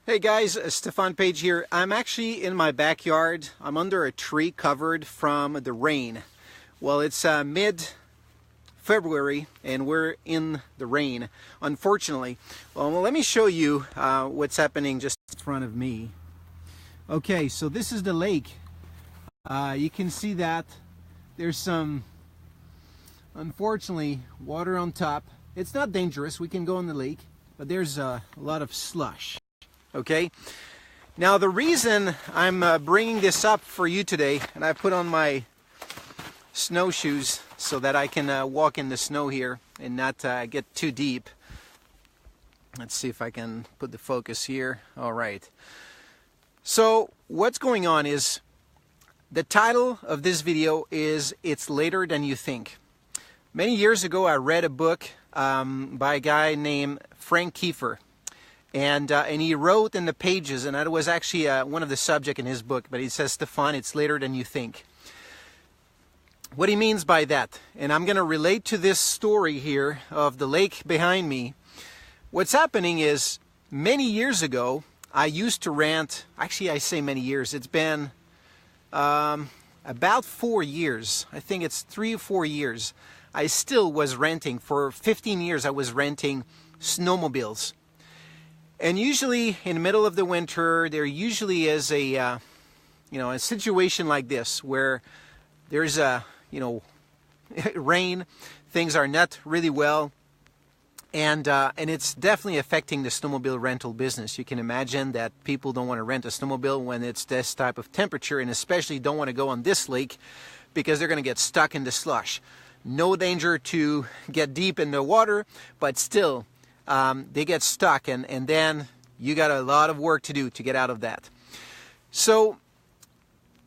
Hey guys, Stefan Page here. I'm actually in my backyard. I'm under a tree covered from the rain. Well, it's mid-February and we're in the rain, unfortunately. Well, let me show you what's happening just in front of me. Okay, so this is the lake. You can see that there's some, unfortunately, water on top. It's not dangerous. We can go in the lake, but there's a lot of slush. Okay, now the reason I'm bringing this up for you today, and I put on my snowshoes so that I can walk in the snow here and not get too deep. Let's see if I can put the focus here. All right. So what's going on is, the title of this video is It's Later Than You Think. Many years ago I read a book by a guy named Frank Kiefer. And he wrote in the pages, and that was actually one of the subjects in his book, but he says, Stefan, it's later than you think. What he means by that, and I'm going to relate to this story here of the lake behind me. What's happening is, many years ago, I used to rent, actually I say many years, it's been about 4 years, I think it's 3 or 4 years, I still was renting, for 15 years I was renting snowmobiles. And usually in the middle of the winter, there usually is a situation like this where there's rain, things are not really well, and it's definitely affecting the snowmobile rental business. You can imagine that people don't want to rent a snowmobile when it's this type of temperature, and especially don't want to go on this lake because they're going to get stuck in the slush. No danger to get deep in the water, but still, they get stuck, and then you got a lot of work to do to get out of that. So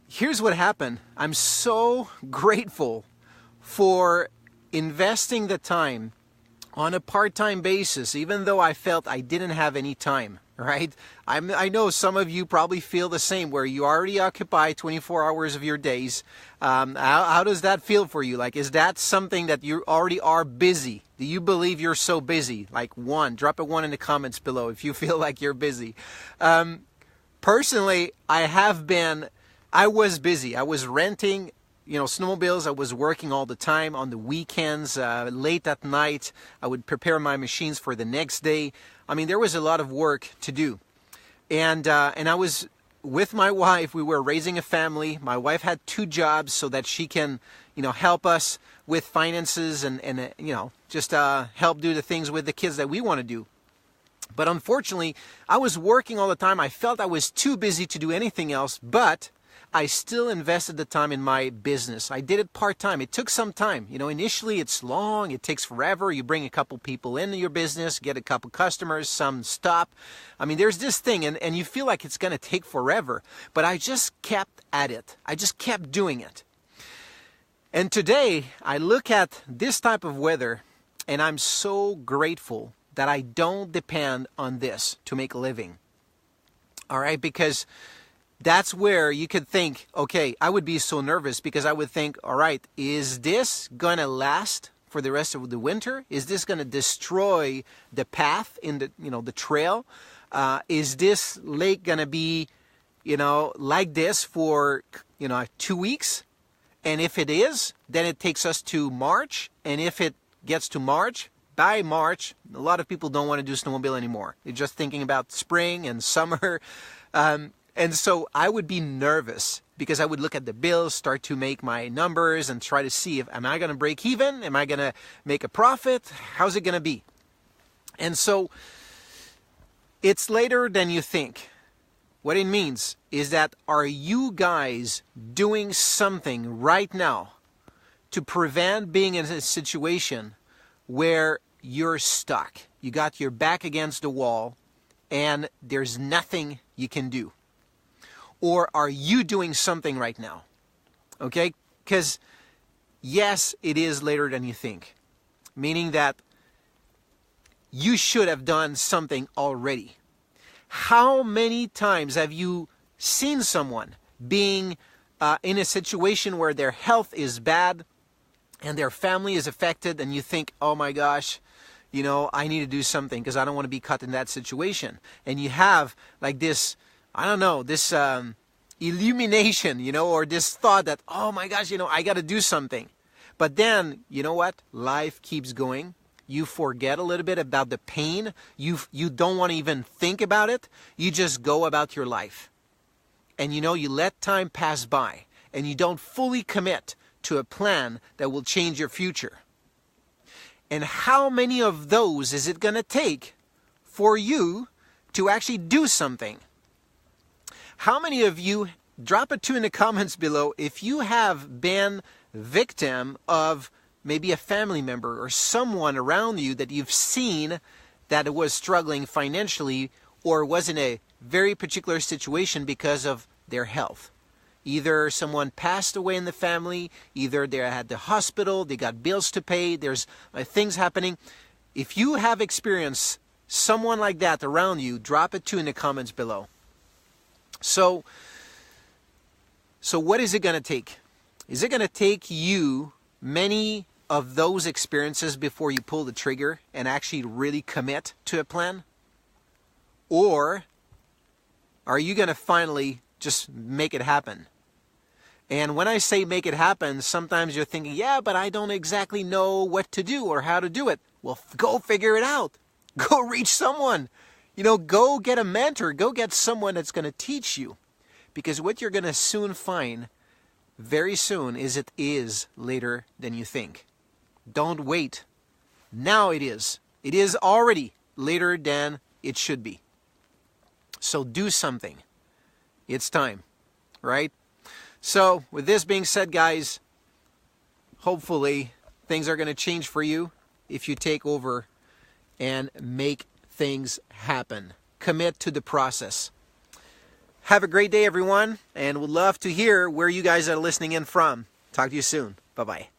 here's what happened. I'm so grateful for investing the time on a part-time basis, even though I felt I didn't have any time, right? I know some of you probably feel the same, where you already occupy 24 hours of your days. How does that feel for you? Like, is that something that you already are busy? Do you believe you're so busy? Like, drop a 1 in the comments below if you feel like you're busy. Personally, I was busy. I was renting snowmobiles. I was working all the time on the weekends, late at night. I would prepare my machines for the next day. I mean, there was a lot of work to do. And I was with my wife. We were raising a family. My wife had 2 jobs so that she can, help us with finances and just help do the things with the kids that we want to do. But unfortunately, I was working all the time. I felt I was too busy to do anything else, but I still invested the time in my business. I did it part-time. It took some time. Initially it's long. It takes forever. You bring a couple people into your business, get a couple customers, some stop. I mean, there's this thing, and you feel like it's going to take forever. But I just kept at it. I just kept doing it. And today, I look at this type of weather, and I'm so grateful that I don't depend on this to make a living. All right? Because that's where you could think, okay, I would be so nervous because I would think, all right, is this going to last for the rest of the winter? Is this going to destroy the path in the trail? Is this lake going to be, like this for, 2 weeks? And if it is, then it takes us to March. And if it gets to March, by March, a lot of people don't want to do snowmobile anymore. They're just thinking about spring and summer. And so I would be nervous because I would look at the bills, start to make my numbers and try to see am I going to break even? Am I going to make a profit? How's it going to be? And so it's later than you think. What it means is that, are you guys doing something right now to prevent being in a situation where you're stuck? You got your back against the wall and there's nothing you can do. Or are you doing something right now? Okay? Because yes, it is later than you think. Meaning that you should have done something already. How many times have you seen someone being in a situation where their health is bad and their family is affected, and you think, oh my gosh, I need to do something because I don't want to be caught in that situation. And you have like this, I don't know, this illumination, or this thought that, oh my gosh, I got to do something. But then, you know what? Life keeps going. You forget a little bit about the pain. You don't want to even think about it. You just go about your life. And you let time pass by. And you don't fully commit to a plan that will change your future. And how many of those is it going to take for you to actually do something? How many of you, drop a 2 in the comments below, if you have been victim of maybe a family member or someone around you that you've seen that was struggling financially or was in a very particular situation because of their health. Either someone passed away in the family, either they're at the hospital, they got bills to pay, there's things happening. If you have experienced someone like that around you, drop it 2 in the comments below. So what is it going to take? Is it going to take you many of those experiences before you pull the trigger and actually really commit to a plan? Or are you going to finally just make it happen? And when I say make it happen, sometimes you're thinking, yeah, but I don't exactly know what to do or how to do it. Well, go figure it out. Go reach someone. Go get a mentor. Go get someone that's going to teach you. Because what you're going to soon find, very soon, is it is later than you think. Don't wait. Now it is. It is already later than it should be. So do something. It's time, right? So with this being said, guys, hopefully things are going to change for you if you take over and make things happen. Commit to the process. Have a great day, everyone, and would love to hear where you guys are listening in from. Talk to you soon. Bye-bye.